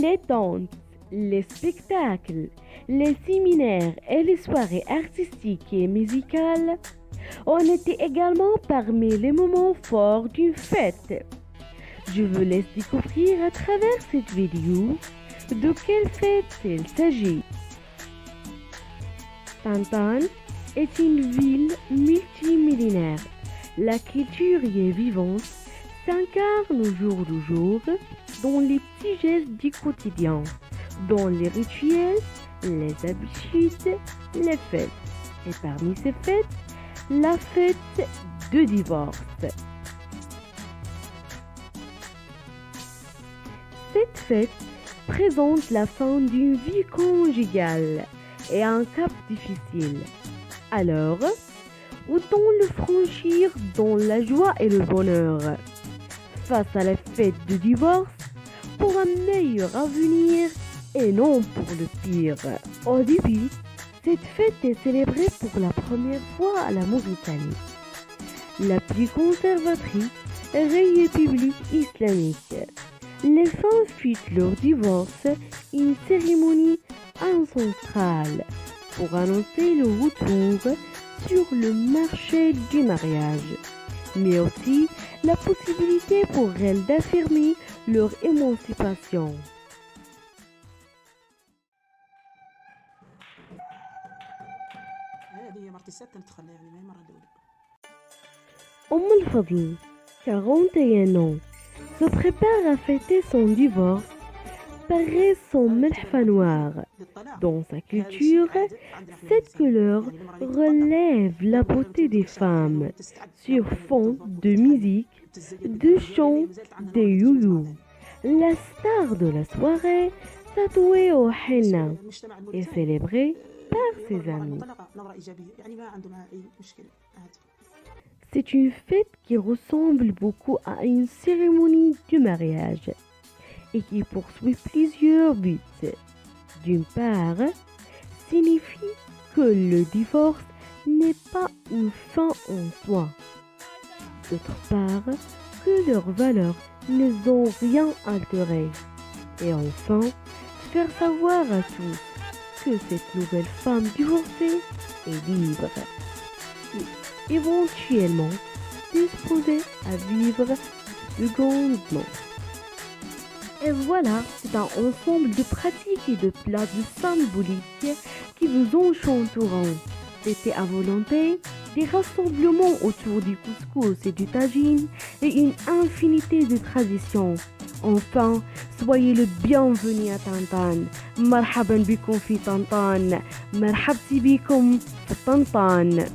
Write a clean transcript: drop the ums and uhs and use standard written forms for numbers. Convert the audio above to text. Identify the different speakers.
Speaker 1: Les danses, les spectacles, les séminaires et les soirées artistiques et musicales ont été également parmi les moments forts d'une fête. Je vous laisse découvrir à travers cette vidéo de quelle fête il s'agit. Tantan est une ville multimillénaire. La culture y est vivante, s'incarne au jour le jour dans les petits gestes du quotidien, dans les rituels, les habitudes, les fêtes. Et parmi ces fêtes, la fête de divorce. Cette fête présente la fin d'une vie conjugale et un cap difficile. Alors, autant le franchir dans la joie et le bonheur. Face à la fête de divorce, pour un meilleur avenir et non pour le pire. Au début, cette fête est célébrée pour la première fois à la Mauritanie, la plus conservatrice république islamique. Les femmes fêtent leur divorce, une cérémonie ancestrale pour annoncer le retour sur le marché du mariage, mais aussi la possibilité pour elles d'affirmer leur émancipation. Al-Fadl, 41 ans, se prépare à fêter son divorce par son melhfa noir. Dans sa culture, cette couleur relève la beauté des femmes sur fond de musique, de chants, de youyou. La star de la soirée, tatouée au henna, est célébrée par ses amis. C'est une fête qui ressemble beaucoup à une cérémonie de mariage et qui poursuit plusieurs buts. D'une part, signifie que le divorce n'est pas une fin en soi. D'autre part, que leurs valeurs ne ont rien altéré. Et enfin, faire savoir à tous que cette nouvelle femme divorcée est libre et éventuellement disposée à vivre secondement. Et voilà, c'est un ensemble de pratiques et de plats symboliques qui vous enchanteront. C'était à volonté, des rassemblements autour du couscous et du tagine et une infinité de traditions. Enfin, soyez le bienvenu à Tantan. Marhaban bikum fi Tantan. Marhabti bikum fi Tantan.